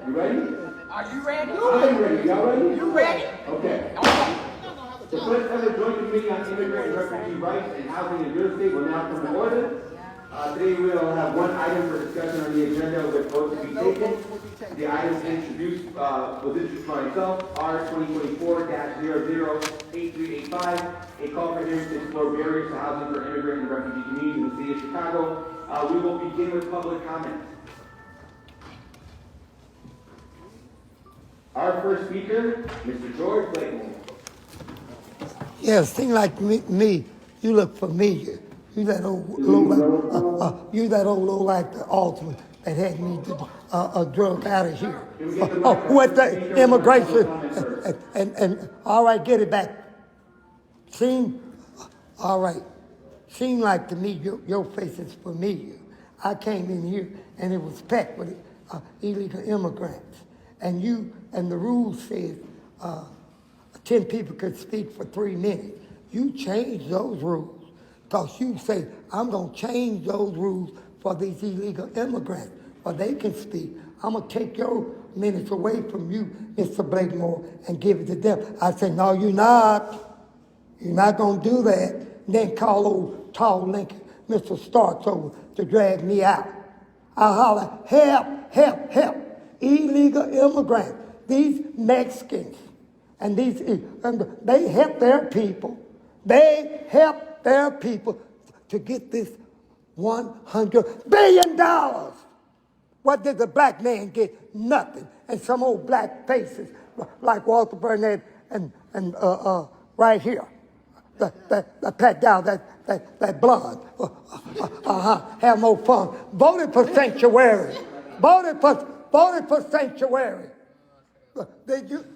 You ready? Are you ready? I'm ready. Y'all ready? You ready? Okay. The first ever joint committee on immigrant and refugee rights and housing and real estate will now come to order. Today we will have one item for discussion on the agenda with votes to be taken. The item was introduced by myself, R 2024-008385, a call for hearings to explore barriers to housing for immigrant and refugee communities in the city of Chicago. We will begin with public comment. Our first speaker, Mr. George Blakemore. Yeah, seem like me, you look familiar. You that old low like the alderman that had me drug out of here. With the immigration and all right, get it back. All right. Seem like to me your face is familiar. I came in here and it was packed with illegal immigrants, and the rule says 10 people could speak for 3 minutes. You change those rules because you say, I'm going to change those rules for these illegal immigrants, or they can speak. I'm going to take your minutes away from you, Mr. Blakemore, and give it to them. I say, no, you're not. You're not going to do that. And then call old tall Lincoln, Mr. Starks, over to drag me out. I holler, help, help, help. Illegal immigrants, these Mexicans, and they help their people. They help their people to get this $100 billion. What did the black man get? Nothing. And some old black faces like Walter Burnett and right here, that pat down that blonde. Have more fun. Voted for sanctuary. Voted for sanctuary.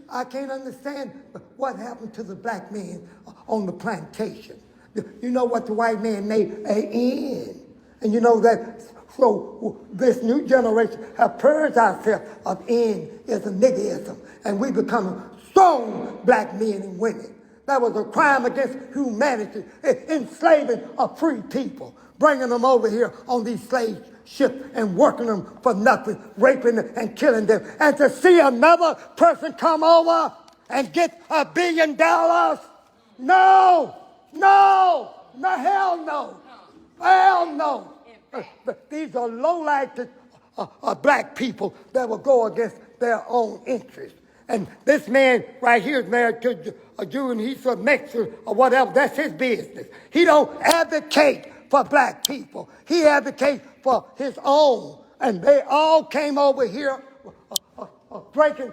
I can't understand what happened to the black man on the plantation. You know what the white man made? An end. And you know that, so this new generation have purged ourselves of end-ism, niggerism, and we become strong black men and women. That was a crime against humanity, enslaving a free people, bringing them over here on these slave ships and working them for nothing, raping them and killing them. And to see another person come over and get $1 billion? No, hell no. Hell no. These are low-lighted black people that will go against their own interests. And this man right here is married to a Jew, and he's a Mexican or whatever. That's his business. He don't advocate for black people. He advocates for his own. And they all came over here breaking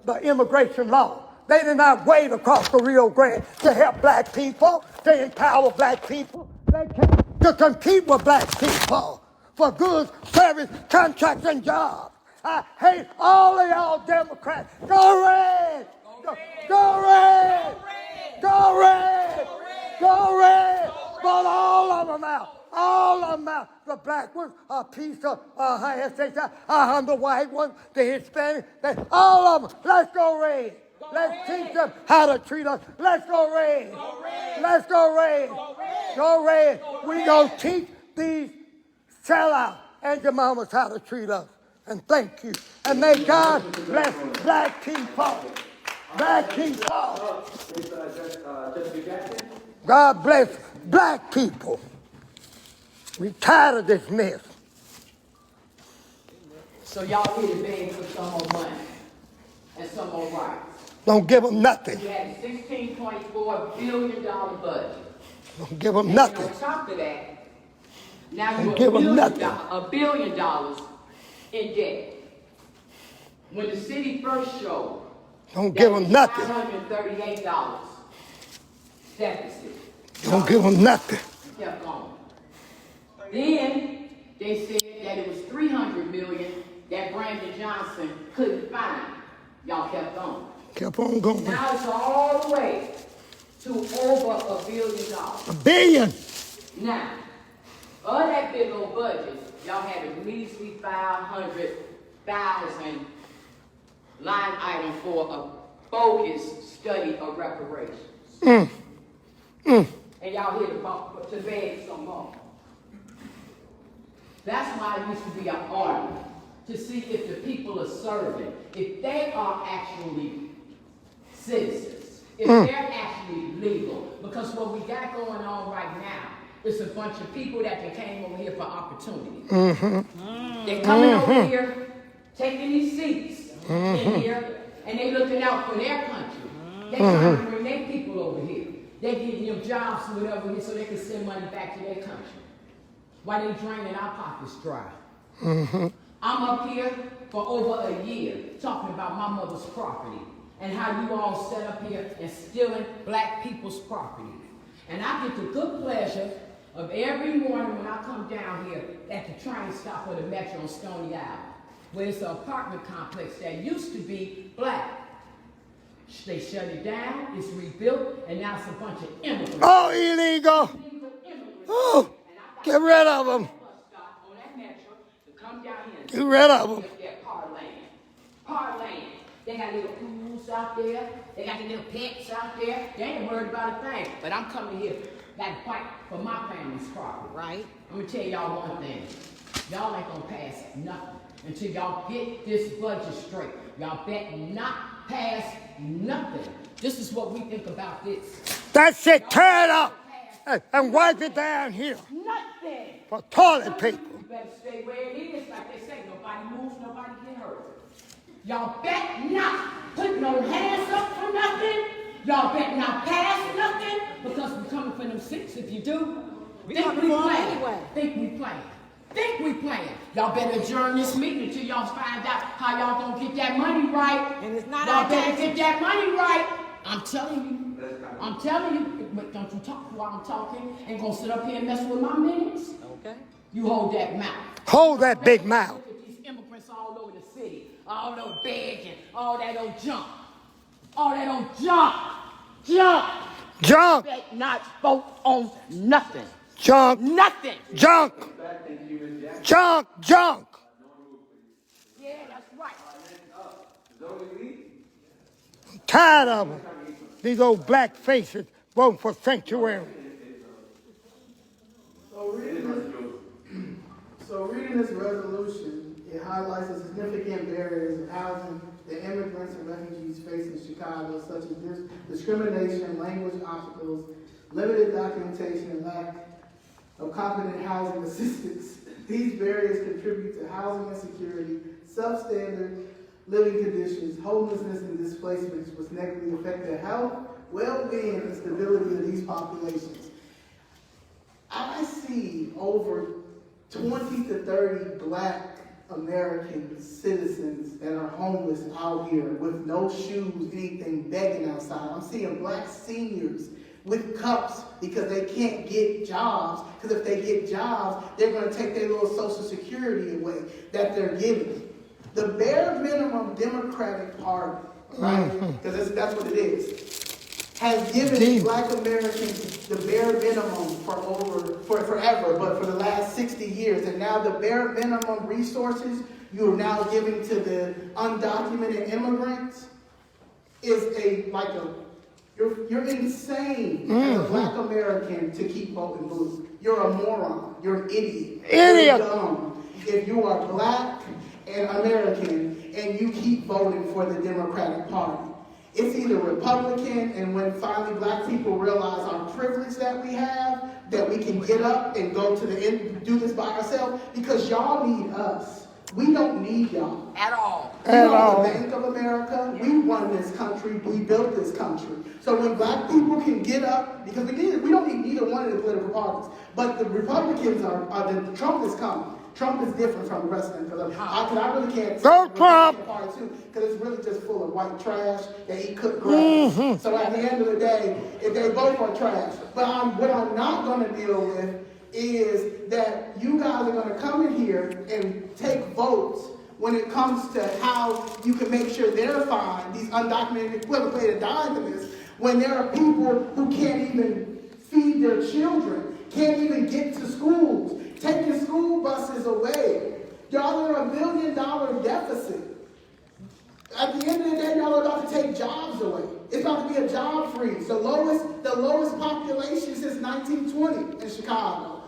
the immigration law. They did not wait across the Rio Grande to help black people, to empower black people. They came to compete with black people for goods, service, contracts, and jobs. I hate all of y'all Democrats. Go red! Go red! Go red! Go red! Vote all of them out. All of them out. The black ones, a piece of the white ones, the Hispanic, all of them. Let's go red. Let's teach them how to treat us. Let's go red. Let's go red. Go red. We gonna teach these sellouts and your mamas how to treat us. And thank you. And may God bless black people. Black people. God bless black people. We tired of this mess. So y'all here to beg for some more money and some more rights. Don't give them nothing. You had a $16.4 billion budget. Don't give them and nothing. On top of that, now Don't you're give them nothing. $1 billion in debt. When the city first showed, don't give them nothing. $538 deficit. Don't give them nothing. Kept going. Then they said that it was $300 million that Brandon Johnson couldn't find. Y'all kept on. Kept on going. Now it's all the way to over $1 billion. $1 billion. Now, of that big old budget, y'all had a measly 500,000 line item for a focused study of reparations. And y'all here to beg some more. That's why it used to be an honor to see if the people are serving, if they are actually citizens, if they're actually legal. Because what we got going on right now is a bunch of people that came over here for opportunity. They're coming over here, taking these seats in here, and they looking out for their country. They trying to bring their people over here. They getting them jobs or whatever here so they can send money back to their country. Why they draining our pockets dry? I'm up here for over a year talking about my mother's property and how you all set up here and stealing black people's property. And I get the good pleasure of every morning when I come down here at the train stop for the Metro on Stony Island, where it's an apartment complex that used to be black. They shut it down, it's rebuilt, and now it's a bunch of immigrants. Oh, illegal. Oh, get rid of them. Get rid of them. Parkland. They got little pools out there. They got the little pets out there. They ain't worried about a thing. But I'm coming here to fight for my family's property. Right? I'm gonna tell y'all one thing. Y'all ain't gonna pass nothing until y'all get this budget straight. Y'all bet not pass nothing. This is what we think about this. That shit, tear it up and wipe it down here. Nothing. For toilet paper. You better stay where it is. Like they say, nobody moves, nobody get hurt. Y'all bet not put no hands up for nothing. Y'all bet not pass nothing because we're coming for them seats. If you do, think we playing. Anyway. Think we playing. Think we playing. Y'all better adjourn this meeting until y'all find out how y'all gonna get that money right. And it's not y'all better get that money right. I'm telling you, but don't you talk while I'm talking. Ain't gonna sit up here and mess with my minutes. Okay. You hold that mouth. Hold that big mouth. Look at these immigrants all over the city. All those begging, all that old junk. All that old junk. Junk. Junk. Bet not vote on nothing. Junk. Nothing. Junk. Junk. Junk. Yeah, that's right. I'm tired of them. These old black faces voting for sanctuary. So reading this resolution, it highlights the significant barriers in housing that immigrants and refugees face in Chicago, such as discrimination, language obstacles, limited documentation, and lack of competent housing assistance. These barriers contribute to housing insecurity, substandard living conditions, homelessness, and displacements, which negatively affect the health, well-being, and stability of these populations. I see over 20 to 30 black American citizens that are homeless out here with no shoes, anything, begging outside. I'm seeing black seniors with cups because they can't get jobs, because if they get jobs, they're going to take their little Social Security away that they're giving. The bare minimum Democratic Party, right, because that's what it is, has given black Americans the bare minimum for forever, but for the last 60 years. And now the bare minimum resources you are now giving to the undocumented immigrants is you're insane as a black American to keep voting blue. You're a moron. You're an idiot. You're dumb. If you are black and American and you keep voting for the Democratic Party. It's either Republican, and when finally black people realize our privilege that we have, that we can get up and go to the end, do this by ourselves, because y'all need us. We don't need y'all. At all. We are the Bank of America. We run this country. We built this country. So when black people can get up, because we don't need neither one of the political parties, but the Republicans Trump is coming. Trump is different from the rest of them, because I really can't say Go Trump! Party too, because it's really just full of white trash that eat cooked grass. So at the end of the day, if they both are trash. But what I'm not going to deal with is that you guys are going to come in here and take votes when it comes to how you can make sure they're fine, these undocumented, whoever paid a dime for this, when there are people who can't even feed their children, can't even get to schools, taking school buses away. Y'all are $1 billion deficit. At the end of the day, y'all are about to take jobs away. It's about to be a job freeze. The lowest population since 1920 in Chicago.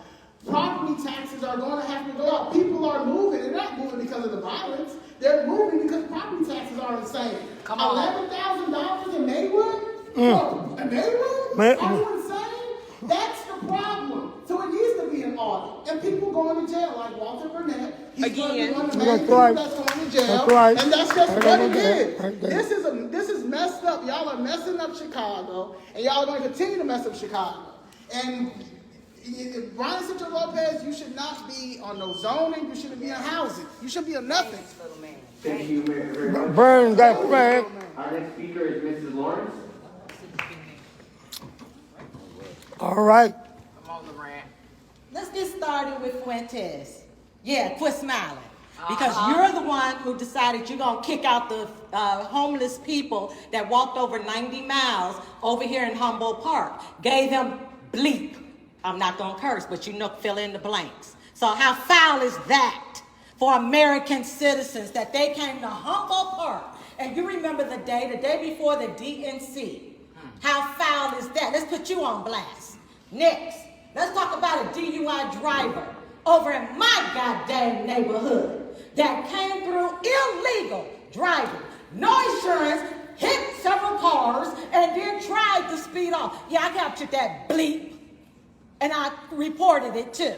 Property taxes are going to have to go up. People are moving. They're not moving because of the violence. They're moving because property taxes are insane. Come on. $11,000 in Maywood? In Maywood? Are you insane? That's the problem. So it needs to be an audit. And people going to jail, like Walter Burnett. He's going to be one of the main people that's going to jail. That's right. And that's just what it is. Right there. This is messed up. Y'all are messing up Chicago. And y'all are going to continue to mess up Chicago. And Brian Central Lopez, you should not be on no zoning. You shouldn't be on housing. You should be on nothing. Thank you very much. Burn that flag. Our next speaker is Mrs. Lawrence. All right. Come on, Loran. Let's get started with Fuentes. Yeah, quit smiling. Because you're the one who decided you're going to kick out the homeless people that walked over 90 miles over here in Humboldt Park. Gave them bleep. I'm not going to curse, but you know, fill in the blanks. So how foul is that for American citizens that they came to Humboldt Park? And you remember the day before the DNC. How foul is that? Let's put you on blast. Next, let's talk about a DUI driver over in my goddamn neighborhood that came through illegal driving, no insurance, hit several cars, and then tried to speed off. Yeah, I captured that bleep, and I reported it too.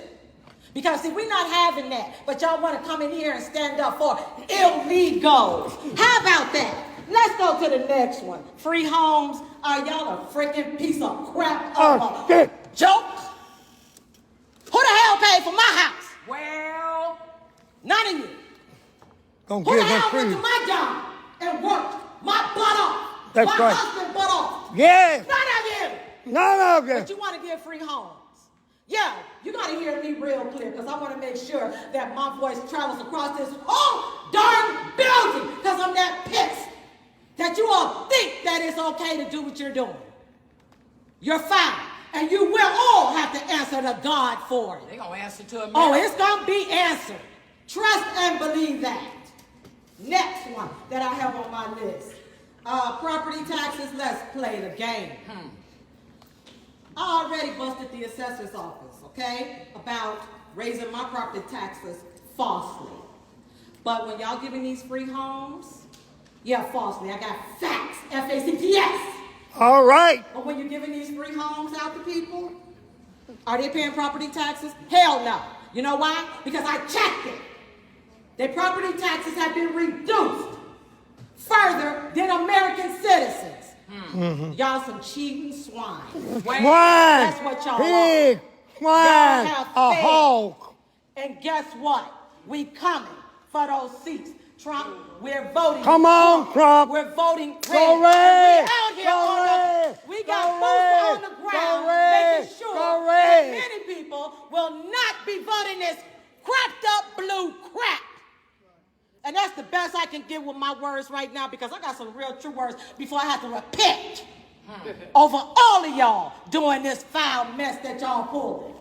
Because see, we're not having that, but y'all want to come in here and stand up for illegals. How about that? Let's go to the next one. Free homes. Y'all a freaking piece of crap. Joke. Who the hell paid for my house? Well, None of you. Don't Who give the them hell went free. to my job and worked my butt off? That's my right. husband butt off. Yes. None of you. None of But you. you want to give free homes. Yeah, you got to hear me real clear because I want to make sure that my voice travels across this whole darn building because I'm that pissed that you all think that it's okay to do what you're doing. You're fine. And you will all have to answer to God for it. they gonna answer to America. Oh, it's going to be answered. Trust and believe that. Next one that I have on my list. Property taxes, let's play the game. I already busted the assessor's office, okay, about raising my property taxes falsely. But when y'all giving these free homes, yeah, falsely. I got facts, F-A-C-T-S. All right. But when you're giving these free homes out to people, are they paying property taxes? Hell no. You know why? Because I checked it. Their property taxes have been reduced further than American citizens. Y'all some cheating swine. Swine. That's what y'all Pig. are. Swine. Y'all have A failed. hog. And guess what? We coming for those seats. Trump, we're voting. Come on, Trump. We're voting red. Go And red. we out here Go on red. we got Go boots on red. the Go ground red. making sure Go that red. many people will not be voting this crapped up blue crap. And that's the best I can get with my words right now because I got some real true words before I have to repent over all of y'all doing this foul mess that y'all pulling.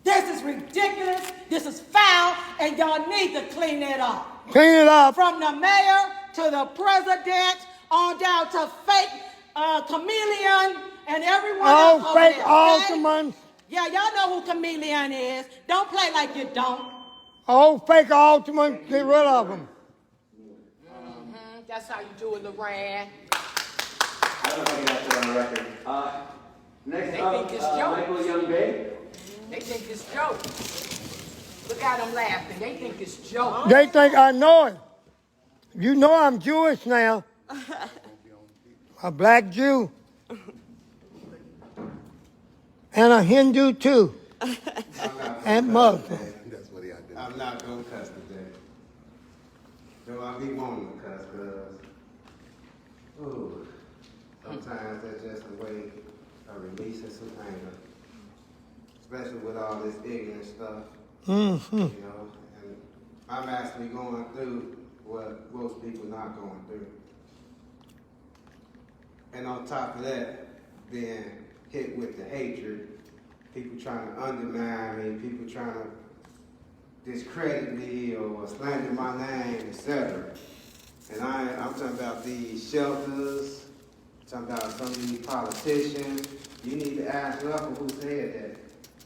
This is ridiculous, this is foul, and y'all need to clean it up. Clean it up. From the mayor to the president, on down to fake chameleon and everyone else Oh, over fake there, okay? alderman. Yeah, y'all know who chameleon is. Don't play like you don't. Oh, fake alderman. Get rid of them. That's how you do it, Loran. I don't know if I can have that on the record. Next They up, think it's joke. Michael Young-Bay. They think it's joke. Look at them laughing. They think it's joke. They think I know it. You know I'm Jewish now. A black Jew. And a Hindu too. And Muslim. I'm not gonna cuss today. Though I be wanting to cuss, cause sometimes that's just a way of releasing some anger. Especially with all this ignorant stuff. Mm-hmm. You know, and I'm actually going through what most people not going through. And on top of that, being hit with the hatred, people trying to undermine me, people trying to discredit me or slander my name, etc. And I'm talking about these shelters, talking about some of these politicians. You need to ask Russell who said that.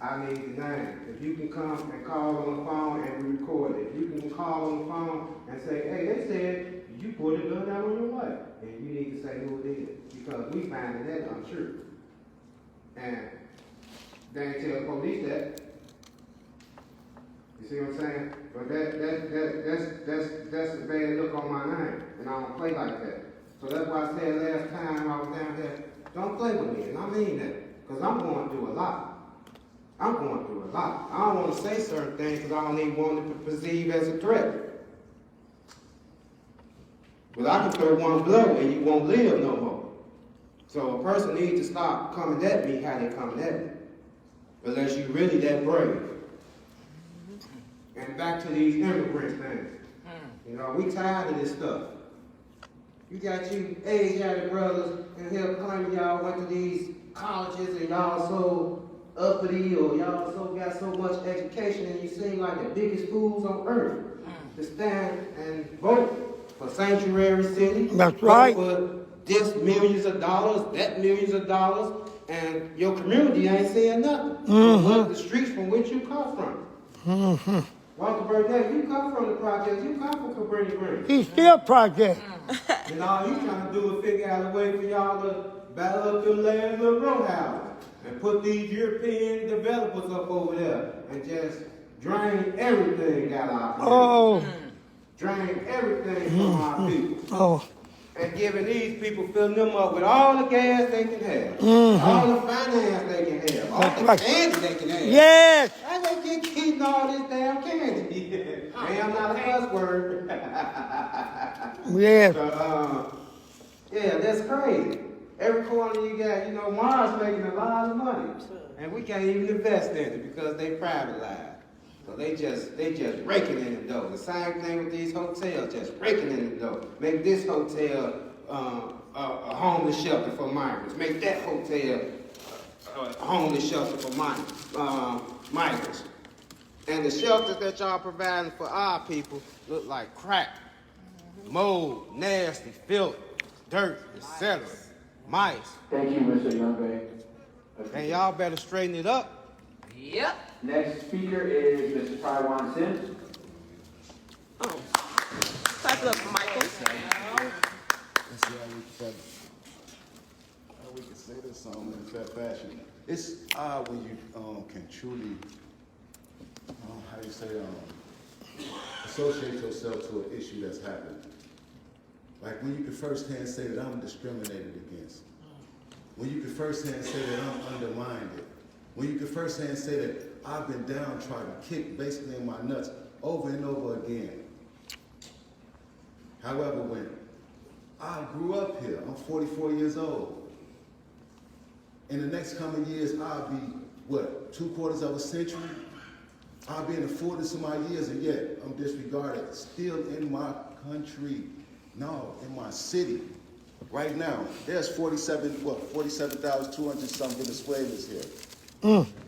I need the name. If you can come and call on the phone and we record it. If you can call on the phone and say, hey, they said you put a gun down on your wife. And you need to say who it is. Because we find that untrue. And they ain't tell the police that. You see what I'm saying? But that's a bad look on my name. And I don't play like that. So that's why I said last time I was down there, don't play with me. And I mean that. Because I'm going through a lot. I'm going through a lot. I don't want to say certain things because I don't even want it to be perceived as a threat. But I can throw one blow and you won't live no more. So a person needs to stop coming at me how they coming at me. Unless you're really that brave. And back to these immigrant things. You know, we tired of this stuff. You got you Asiatic brothers and here claiming y'all went to these colleges and y'all so uppity or y'all so got so much education and you seem like the biggest fools on earth to stand and vote for Sanctuary City. That's right. For this millions of dollars, that millions of dollars, and your community ain't saying nothing. But the streets from which you come from. Walter Burnett, you come from the project, you come from Cabrini Green. He's still project. And all you trying to do is figure out a way for y'all to battle up them lands of row houses and put these European developers up over there and just drain everything out of our people. Oh. Drain everything from our people. Oh. And giving these people, filling them up with all the gas they can have, all the finance they can have, all the candy they can have. Yes. How they get keeping all this damn candy? I'm not a cuss word. Yes. So, yeah, that's crazy. Every corner you got, you know, Mars making a lot of money. And we can't even invest in it because they privatized. So they just raking in the dough. The same thing with these hotels, just raking in the dough. Make this hotel a homeless shelter for migrants. Make that hotel a homeless shelter for migrants. And the shelters that y'all providing for our people look like crap, mold, nasty, filth, dirt, etc. Mice. Thank you, Mr. Youngberg. And y'all better straighten it up. Yep. Next speaker is Mr. Taiwan Sims. Oh, clap it up for Michael. Let's see how we can say this in that fashion. It's odd when you can truly, how do you say, associate yourself to an issue that's happening. Like when you can firsthand say that I'm discriminated against. When you can firsthand say that I'm undermined. When you can firsthand say that I've been downtrodden, kicked basically in my nuts over and over again. However, when I grew up here, I'm 44 years old. In the next coming years, I'll be, what, 2/4 of a century? I'll be in the fullness of my years, and yet I'm disregarded. Still in my country, no, in my city. Right now, there's 47,200 some Venezuelans here.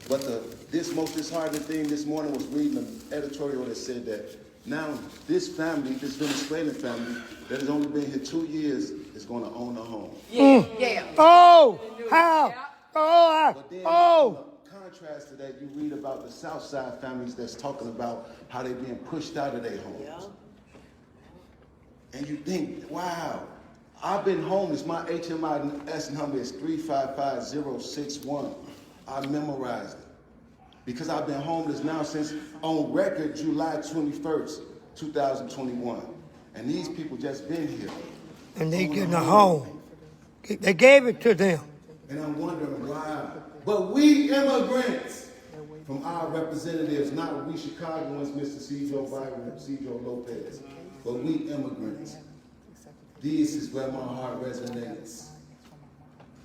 But this most disheartening thing this morning was reading an editorial that said that now this family, this Venezuelan family, that has only been here 2 years, is going to own a home. Yeah. Oh, how? But then, Oh. in contrast to that, you read about the South Side families that's talking about how they're being pushed out of their homes. And you think, wow, I've been homeless. My HMIS number is 355061. I memorized it because I've been homeless now since, on record, July 21st, 2021. And these people just been here. And they getting a home. They gave it to them. And I'm wondering why. But we immigrants, from our representatives, not we Chicagoans, Mr. Cedro Byron, Cedro Lopez, but we immigrants. This is where my heart resonates.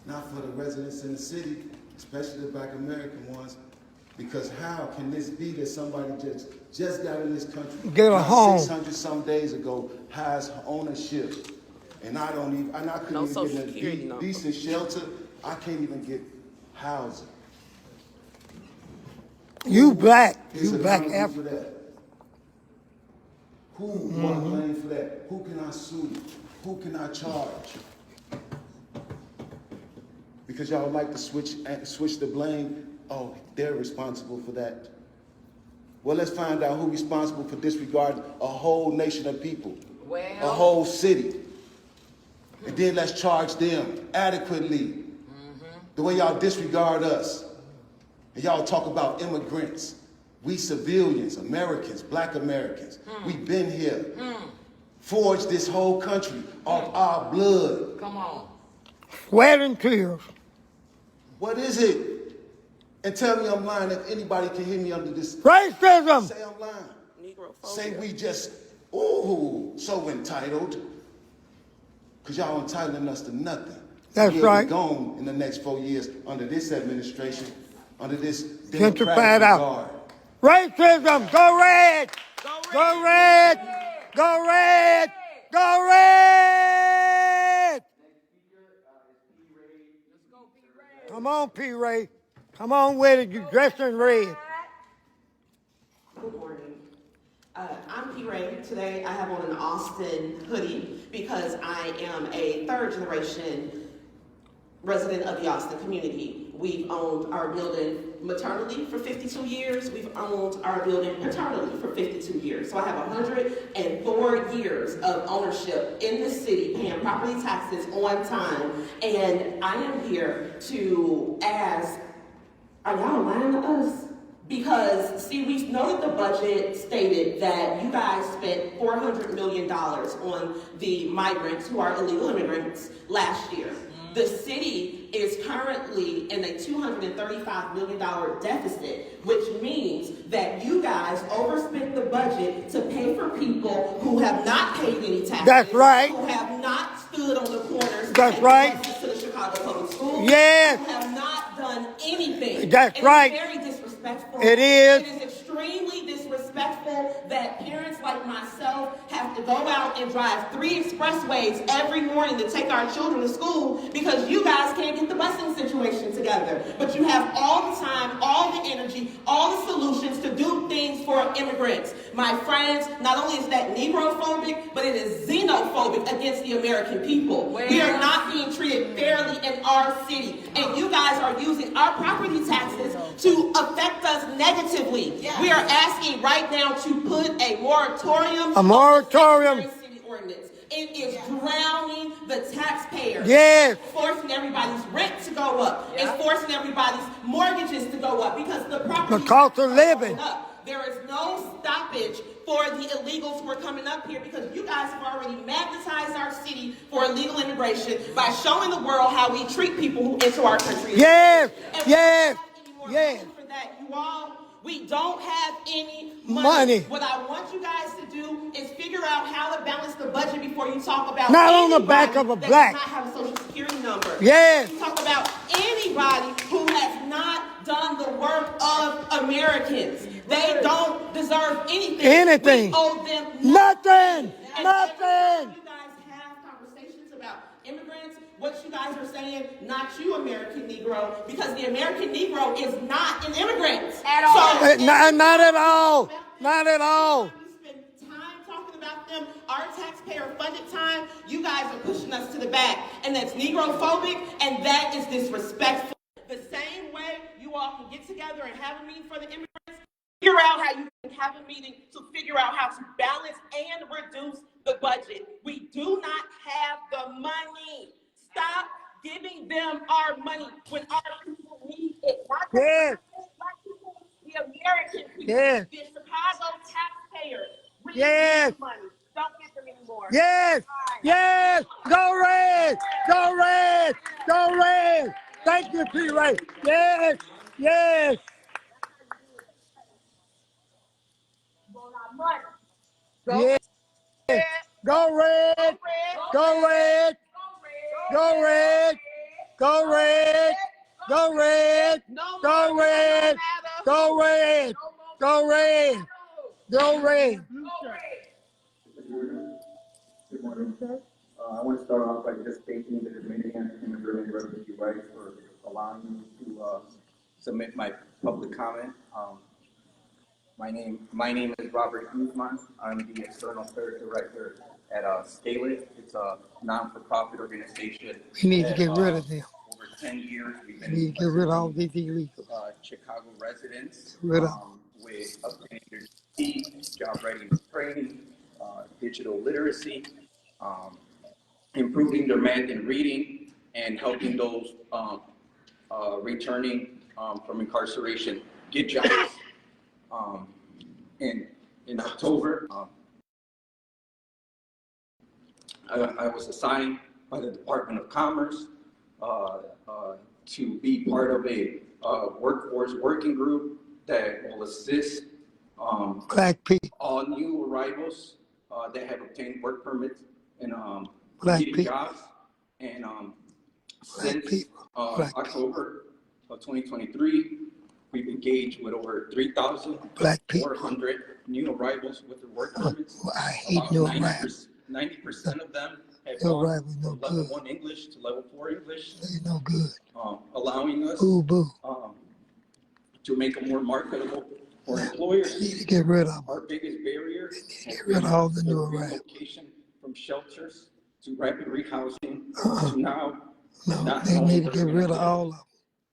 Not for the residents in the city, especially the Black American ones, because how can this be that somebody just got in this country, Get a home 600 some days ago, has ownership, and I couldn't No even Social get Security a number. decent shelter. I can't even get housing. You black. Is You black accountable for African. that? Who want to blame for that? Who can I sue? Who can I charge? Because y'all like to switch the blame Oh, they're responsible for that. Well, let's find out who's responsible for disregarding a whole nation of people, a whole city. And then let's charge them adequately. The way y'all disregard us. And y'all talk about immigrants. We civilians, Americans, black Americans, we've been here. Forged this whole country off our blood. Come on. Sweat and tears. What is it? And tell me I'm lying if anybody can hear me under this. Racism. Say I'm lying. Negrophobia. Say we just, ooh, so entitled. Because y'all entitling us to nothing. That's We'll right. be gone in the next 4 years under this administration, under this Gentrified democratic out. regard. Racism. Go red. Go red. Go red. Go red. Come on, P. Ray. Come on with it. You dressed in red. Good morning. I'm P. Ray. Today I have on an Austin hoodie because I am a third generation resident of the Austin community. We've owned our building maternally for 52 years. We've owned our building paternally for 52 years. So I have 104 years of ownership in the city, paying property taxes on time. And I am here to ask, are y'all lying to us? Because, see, we know that the budget stated that you guys spent $400 million on the migrants who are illegal immigrants last year. The city is currently in a $235 million deficit, which means that you guys overspent the budget to pay for people who have not paid any taxes. That's right. Who have not stood on the corners to That's take right. buses to the Chicago Public Schools. Yes. Who have not done anything. That's And right. It's very disrespectful. It is. It is extremely disrespectful that parents like myself have to go out and drive 3 expressways every morning to take our children to school because you guys can't get the busing situation together. But you have all the time, all the energy, all the solutions to do things for immigrants. My friends, not only is that Negrophobic, but it is xenophobic against the American people. We are not being treated fairly in our city. And you guys are using our property taxes to affect us negatively. We are asking right now to put a moratorium. A moratorium. On the city ordinance. It is drowning the taxpayers. Yes. It's forcing everybody's rent to go up. It's forcing everybody's mortgages to go up because the property The cost of taxes are living. going up. There is no stoppage for the illegals who are coming up here because you guys have already magnetized our city for illegal immigration by showing the world how we treat people who enter our country. Yes. And we Yes. don't have any more Yes. money for that, you all. We don't have any Money. What I want you guys to do is figure out how to balance the budget before you talk about Not on the anybody back of a that black. does not have a social security number. Yes. You talk about anybody who has not done the work of Americans. They don't deserve anything. Anything. We owe them Nothing. And Nothing. every time you guys have conversations about immigrants, what you guys are saying, not you, American Negro, because the American Negro is not an immigrant. At all. Not at all. Not at all. We spend time talking about them, our taxpayer-funded time. You guys are pushing us to the back, and that's Negrophobic, and that is disrespectful. The same way you all can get together and have a meeting for the immigrants, figure out how you can have a meeting to figure out how to balance and reduce the budget. We do not have the money. Stop giving them our money when our people need it. Not the Yes. black people, the American people, Yes. the Chicago taxpayers. We Yes. need money. Don't give them anymore. Yes. Yes. Go red. Go red. Go red. Thank you, P. Ray. Yes. Yes. Yes. Go red. Go red. Go red. Go red. Go red. Go red. Go red. Go red. Go red. Good morning. I want to start off by just thanking the Dominican Immigrant and Refugee Rights for allowing me to submit my public comment. My name is Robert Guzman. I'm the External Affairs Director at Scale It. It's a non-for-profit organization. We need to that, get rid of them. Over 10 years, we've You need to get rid of all these illegals. Chicago residents Get rid of with obtaining their GED, job readiness training, digital literacy, improving their math and reading, and helping those returning from incarceration get jobs. In October, I was assigned by the Department of Commerce to be part of a workforce working group that will assist black people. all new arrivals that have obtained work permits and Black getting people. jobs. And Black since people. Black October of 2023, we've engaged with over 3,400 new arrivals with their work permits. I hate About new 90% of them have New gone arrivals no from level good. 1 English to level 4 English, They no good. allowing us Boo boo. to make them more marketable for They employers. need to get rid of them. Our biggest barrier They need to get rid of all the new arrivals. relocation from shelters to rapid rehousing to now. No, not they knowing need to where get they're rid of gonna all of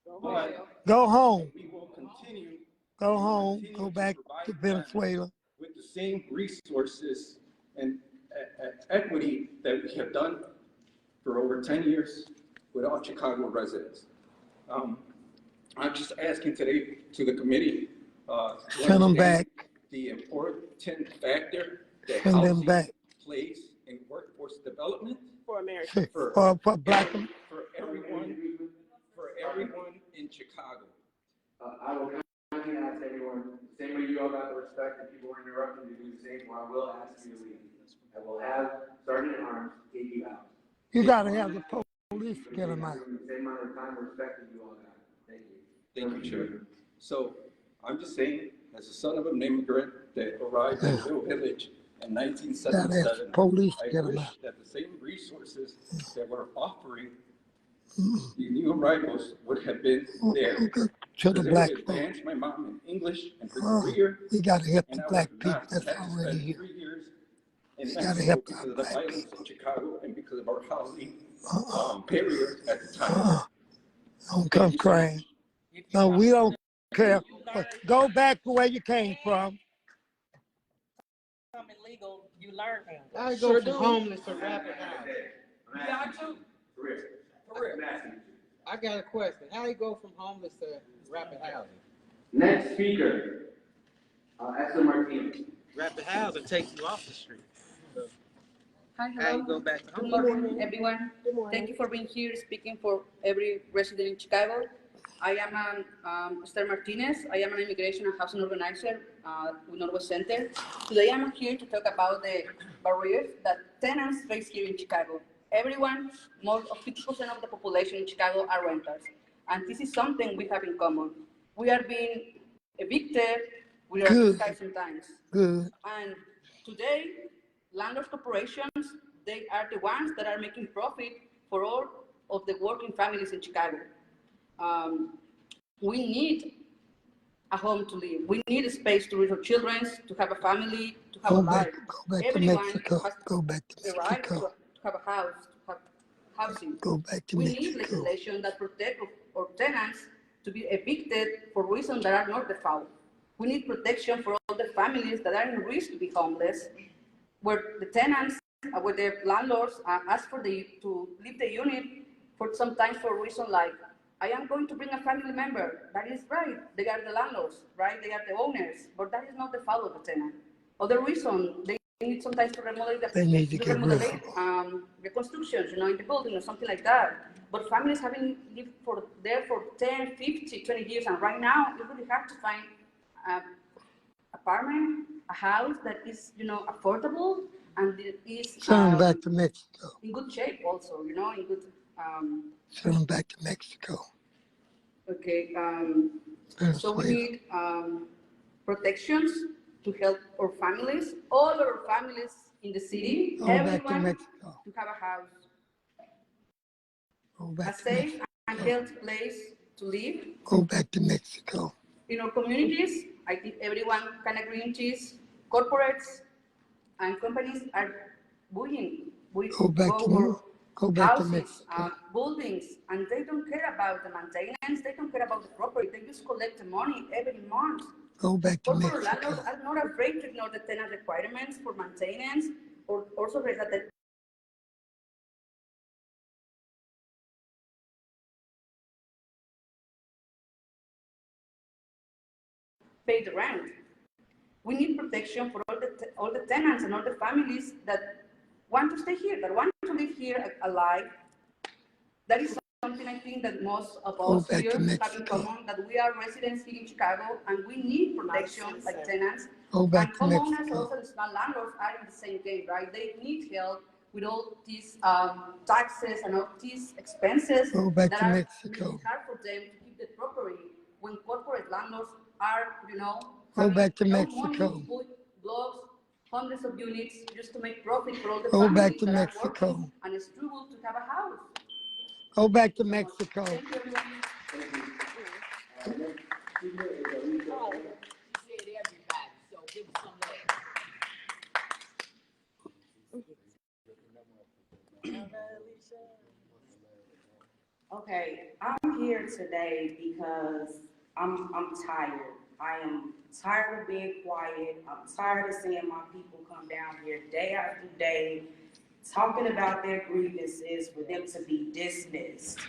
them. But Go home. we will continue. Go we will home. continue Go to back provide to them Venezuela. with the same resources and equity that we have done for over 10 years with all Chicago residents. I'm just asking today to the committee to Send them understand back. the important factor that Send them housing back. plays in workforce development For America. For black them. for everyone in Chicago. I will kindly ask everyone, the same way you all got the respect and people were interrupting, to do the same, or I will ask you to leave. I will have Sergeant at Arms take you out. You gotta have the police get them out. The same amount of time and respect that you all got. Thank you. Thank you, Chair. So I'm just saying, as a son of an immigrant that arrived in Hill Village in Gotta 1977, have the police I get them wish out. that the same resources that we're offering the new arrivals would have been there. To the Because it black would folks. advance my mom in English and her Oh, career, we gotta help and the I black would people not that's have to already spend here. 3 years in We gotta Mexico help because our of the black violence people. in Chicago and because of our housing barrier at the time. Don't come crying. No, we don't care. But go back to where you came from. Something illegal, you learn him. I go from homeless to rapid housing. For real. I'm asking you. I got a question. How you go from homeless to rapid housing? Next speaker, Esther Martinez. Rapid housing takes you off the street. Hi, How you hello. go back to Good homeless? morning, everyone. Thank you for being here speaking for every resident in Chicago. I am Esther Martinez. I am an immigration and housing organizer with Northwest Center. Today I'm here to talk about the barriers that tenants face here in Chicago. Everyone, more of 50% of the population in Chicago are renters. And this is something we have in common. We are being evicted with our Good. skies sometimes. Good. And today, landlord corporations, they are the ones that are making profit for all of the working families in Chicago. We need a home to live. We need a space to raise our children, to have a family, to have a life. Go back to Everyone Mexico. has Go back to the right to Mexico. have a house, to have housing. Go back to We need Mexico. legislation that protect our tenants to be evicted for reasons that are not the fault. We need protection for all the families that are in risk to be homeless, where the tenants, where the landlords ask to leave the unit for sometimes for a reason like, I am going to bring a family member. That is right. They are the landlords, right? They are the owners, but that is not the fault of the tenant. Other reason, they need sometimes to remodel They need to get rid of the reconstructions, in the building or something like that. But families having lived there for 10, 50, 20 years, and right now, it's really hard to find apartment, a house that is, affordable and it is Send them back to Mexico. in good shape also, in good. Send them back to Mexico. Okay. So we Venezuela. need protections to help our families, all our families in the city, Go back to everyone Mexico. to have a house, Go a back to safe Mexico. and healthy place to live. Go back to Mexico. In our communities, I think everyone can agree on this. Corporates and companies are bullying. Go back to Go back to houses, Mexico. buildings, and they don't care about the maintenance, they don't care about the property, they just collect the money every month. Go back to Corporate Mexico. landlords are not afraid to ignore the tenant requirements for maintenance, or also that they pay the rent. We need protection for all the tenants and all the families that want to stay here, that want to live here alive. That is something I think that most of Go us back here to have in Mexico. common, that we are residents here in Chicago and we need protection like tenants. Go back And to homeowners Mexico. also, and small landlords are in the same game, right? They need help with all these taxes and all these expenses Go back that to are Mexico. making it hard for them to keep the property when corporate landlords are, Go having back to no Mexico. money to put blocks, hundreds of units just to make profit for all the Go back families to that are Mexico. working and struggle to have a house. Go back to So much. Mexico. Thank you, everyone. You said everybody, so give us some love. Okay, I'm here today because I'm tired. I am tired of being quiet. I'm tired of seeing my people come down here day after day, talking about their grievances for them to be dismissed.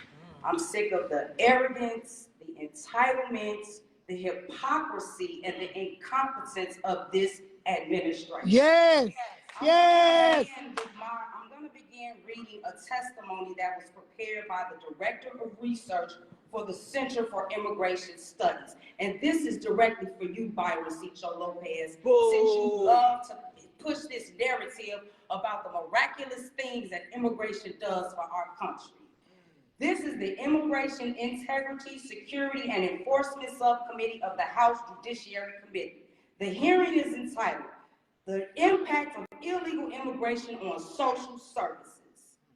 I'm sick of the arrogance, the entitlement, the hypocrisy, and the incompetence of this administration. Yes. Yes. I'm going to begin reading a testimony that was prepared by the Director of Research for the Center for Immigration Studies. And this is directly for you, Byron Cicho Lopez, since you love to push this narrative about the miraculous things that immigration does for our country. This is the Immigration Integrity, Security, and Enforcement Subcommittee of the House Judiciary Committee. The hearing is entitled, "The Impact of Illegal Immigration on Social Services."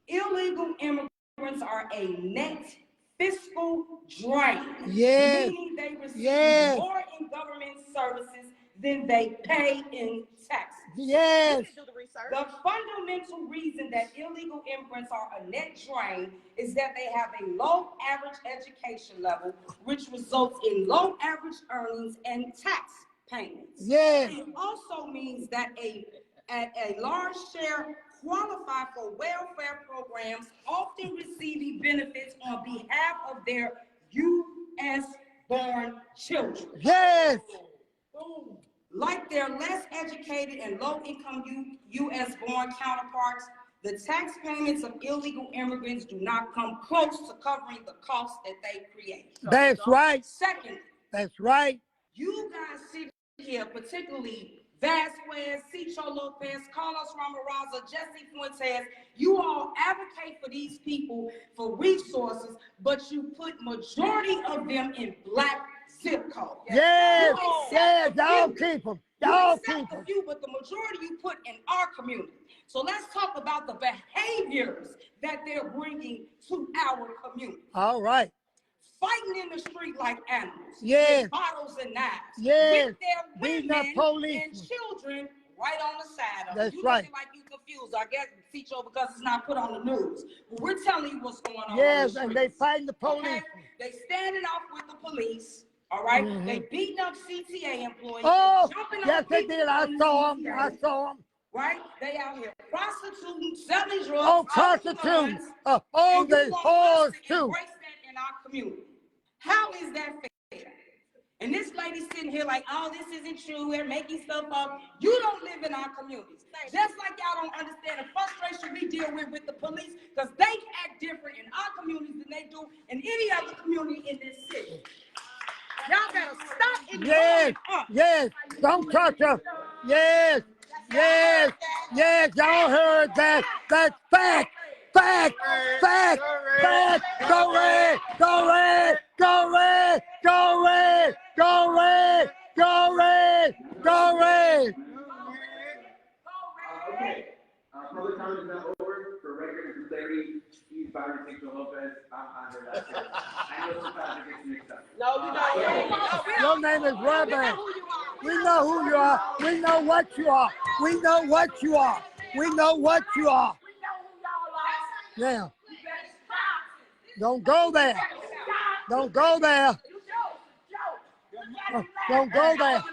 Illegal immigrants are a net fiscal drain, Yes. meaning they receive Yes. more in government services than they pay in taxes. Yes. The fundamental reason that illegal immigrants are a net drain is that they have a low average education level, which results in low average earnings and tax payments. Yes. It also means that a large share qualify for welfare programs, often receiving benefits on behalf of their U.S.-born children. Yes. Like their less educated and low-income U.S.-born counterparts, the tax payments of illegal immigrants do not come close to covering the costs that they create. That's right. Second, That's right. you guys sit here, particularly Vasquez, Cicho Lopez, Carlos Ramaraza, Jesse Fuentes, you all advocate for these people for resources, but you put majority of them in black zip codes. Yes. Yes. Y'all You keep them. Y'all accept keep the them. few, but the majority you put in our community. So let's talk about the behaviors that they're bringing to our community. All right. Fighting in the street like animals. Yes. With bottles and knives. Yes. With their Beating up women police. and children right on the side of That's it. You right. looking like you confused. I guess, Cicho, because it's not put on the news. But we're telling you what's going on. Yes, on and the they streets. fighting the police. Okay? They standing off with the police. All right? Mhm. They beating up CTA employees. Oh, They jumping yes, on they people did. I on the saw them. CTA. I saw them. Right? They out here prostituting, selling drugs, Oh, selling prostitutes. guns, Oh, and you they want whores us to too. embrace that in our community. How is that fair? And this lady sitting here like, oh, this isn't true, we're making stuff up. You don't live in our communities. Just like y'all don't understand the frustration we deal with the police, because they act different in our communities than they do in any other community in this city. Y'all better stop ignoring Yes, us. yes. Don't touch them. Yes, yes, yes. Y'all heard that. That's fact. Fact. Fact. Fact. Go red. Go red. Go red. Go red. Go red. Go red. Go red. Okay, public comment is now over. For record and for clarity, he's Byron Cicho Lopez. I'm here last year. I know sometimes it gets mixed up. Your name is Rabbi. We know who you are. We know what you are. We know what you are. We know what you are. Now, don't go there. Don't go there. Don't go there.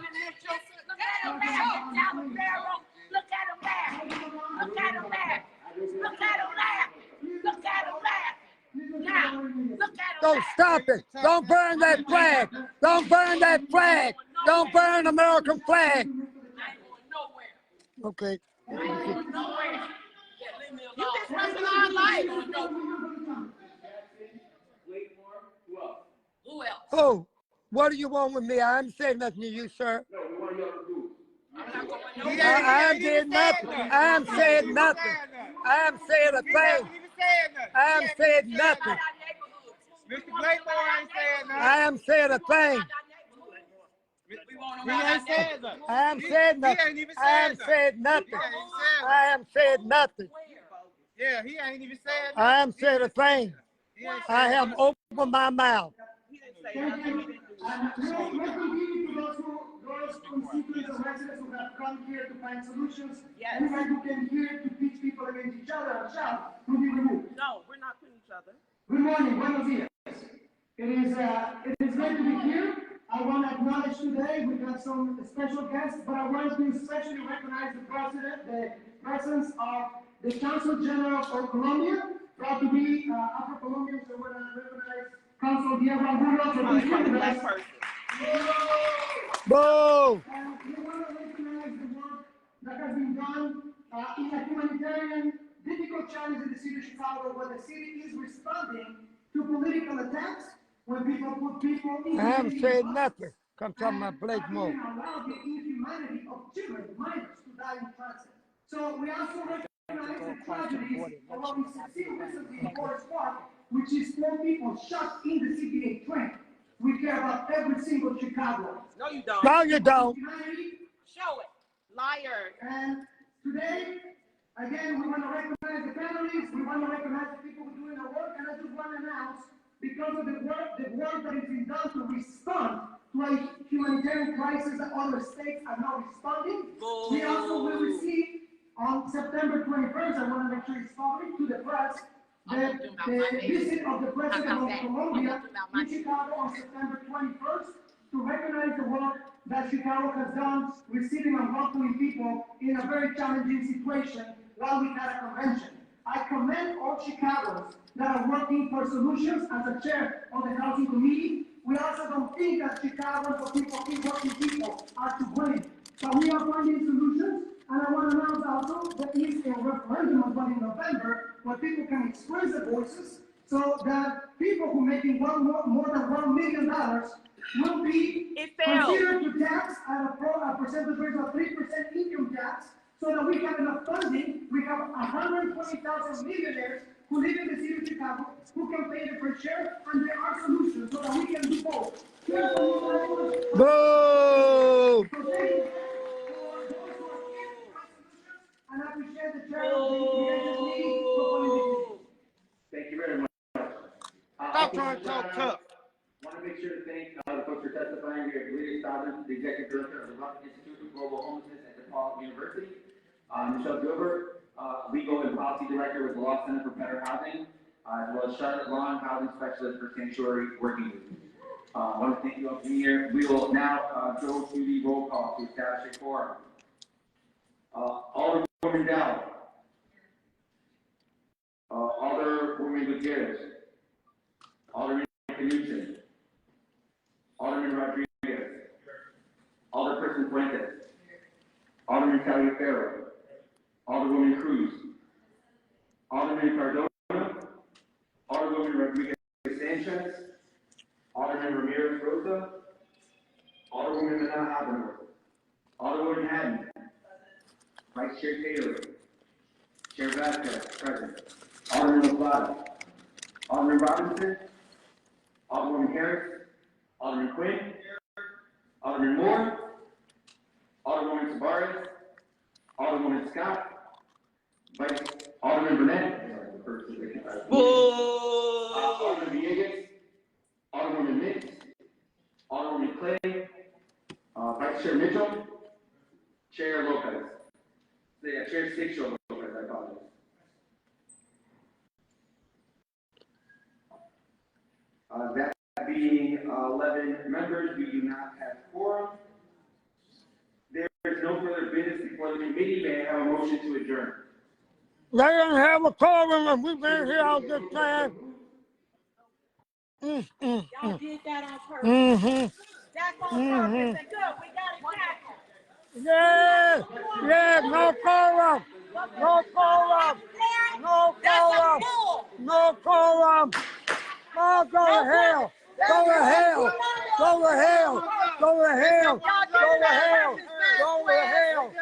Don't stop it. Don't burn that flag. Don't burn that flag. Don't burn American flag. Okay. Oh, what do you want with me? I haven't said nothing to you, sir. No, we want to yell the rules. I did nothing. I haven't said nothing. I haven't said a thing. I haven't said nothing. Mr. Blakemore ain't saying nothing. I haven't said a thing. He ain't said nothing. I haven't said nothing. He ain't even I haven't said nothing. I haven't said nothing. Yeah, he ain't even said I haven't said a thing. I have opened my mouth. Thank you. Let me give you to those constituents and residents who have come here to find solutions. Anyone who came here to pitch people against each other and shout will be removed. No, we're not putting each other. Good morning, buenos dias. It is great to be here. I want to acknowledge today we have some special guests, but I want to especially recognize the presence of the Council General of Colombia, proud to be Afro-Colombian, so we're going to recognize Council Diego Angulo for being here with us. Boo! And we want to recognize the work that has been done in a humanitarian, difficult challenge in the city of Chicago, where the city is responding to political attacks when people put people in. I haven't said nothing. Come talk about Blakemore. Allow the inhumanity of children, minors, to die in transit. So we also recognize the tragedies of what we see recently in Forest Park, which is 4 people shot in the CPA train. We care about every single Chicagoan. No, you don't. No, you don't. Show it. Liar. And today, again, we want to recognize the families, we want to recognize the people who are doing the work, and I just want to announce, because of the work that is being done to respond to a humanitarian crisis that other states are not responding, we also will receive on September 21st, I want to make sure it's public to the press, the visit of the President of Colombia in Chicago on September 21st to recognize the work that Chicago has done, receiving and welcoming people in a very challenging situation while we had a convention. I commend all Chicagoans that are working for solutions as the chair of the Housing Committee. We also don't think that Chicagoans or people keep working people are to blame. But we are finding solutions, and I want to announce also that there is a referendum as well in November where people can express their voices so that people who are making more than $1 million will be considered to tax at a percentage rate of 3% income tax, so that we have enough funding. We have 120,000 millionaires who live in the city of Chicago who can pay the fair share, and there are solutions so that we can do both. Boo! And I appreciate the chair of the meeting for calling. Thank you very much. Stop trying to talk tough. Want to make sure to thank the folks for testifying. We have Lydia Stevens, the Executive Director of the Russell Institute of Global Homelessness at DePaul University. Michelle Gilbert, Legal and Policy Director with the Law Center for Better Housing, as well as Charlotte Long, Housing Specialist for Sanctuary Working Group. I want to thank you all for being here. We will now go to the roll call to establish a quorum. Alderwoman Dow. Alderwoman Gutierrez. Alderman Knudsen. Alderman Rodriguez. Alderperson Fuentes. Alderman Taliaferro. Alderwoman Cruz. Alderman Cardona. Alderwoman Rodriguez Sanchez. Alderman Ramirez Rosa. Alderwoman Manana Haberworth. Alderwoman Haddon. Vice Chair Taylor. Chair Vasquez, present. Alderman Lozada. Alderman Robinson. Alderwoman Harris. Alderman Quinn. Alderman Moore. Alderwoman Tavares. Alderwoman Scott. Alderman Burnett. Alderman Villegas. Alderwoman Mix. Alderwoman Clay. Vice Chair Mitchell. Chair Lopez. Chair Sixto Lopez, I apologize. being 11 members, we do not have quorum. There is no further business before the committee. May I have a motion to adjourn? They don't have a quorum and we've been here all this time. Y'all did that on purpose. Mm-hmm. That's on purpose, and good, we got it back. Yeah, yeah, no quorum. No quorum. No quorum. No quorum. Oh, go to hell. Go to hell. Go to hell. Go to hell. Go to hell. Go to hell.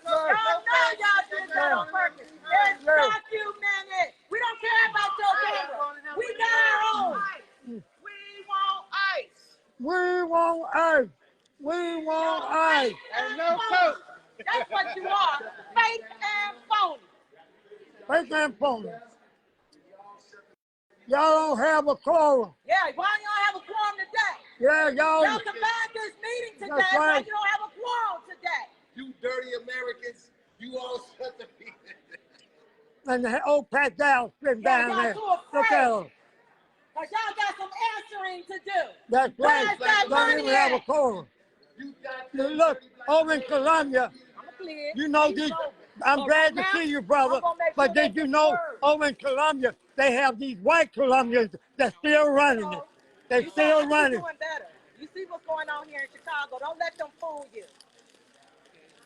Y'all know y'all did that on purpose. It's documented. We don't care about your camera. We got our own. We want ice. We want ice. We want ice. And no coke. That's what you are. Fake and phony. Fake and phony. Y'all don't have a quorum. Yeah, why y'all have a quorum today? Yeah, y'all. Y'all combined this meeting today. That's Why right. you don't have a quorum today? You dirty Americans, you all shut the meeting. And the old Pat Dow sitting down there. Look at him. Because y'all got some answering to do. That's right. Don't even have a quorum. Look, over in Columbia, you know, I'm glad to see you, brother. But did you know, over in Columbia, they have these white Columbians that's still running it. They're still running. You're doing better. You see what's going on here in Chicago. Don't let them fool you.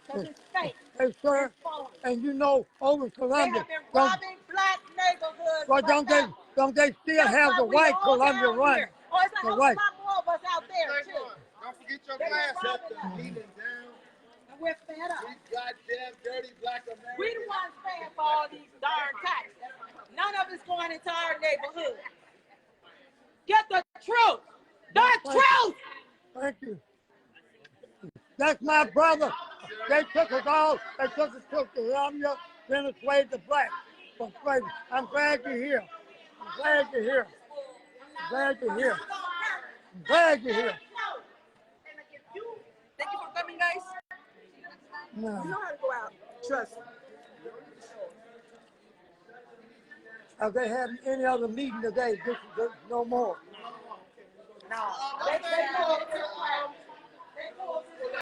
Because it's fake. Hey, sir, It's phony. and you know, over in They Columbia, have been robbing black neighborhoods. well, don't they still have the white Columbia running? Oh, it's a The whole white. lot more of us out there, too. Don't forget your They glass. were Shut robbing the us. meeting down. And we're fed up. We goddamn dirty black Americans. We the ones paying for all these darn taxes. None of it's going into our neighborhood. Get the truth. The truth. Thank you. That's my brother. They took us all. They took us to Columbia, then enslaved the blacks from slavery. I'm glad you're here. I'm glad you're here. I'm glad you're here. I'm glad you're here. Thank you for coming, guys. No. You know how to go out. Trust me. If they have any other meeting today, this is no more. No. They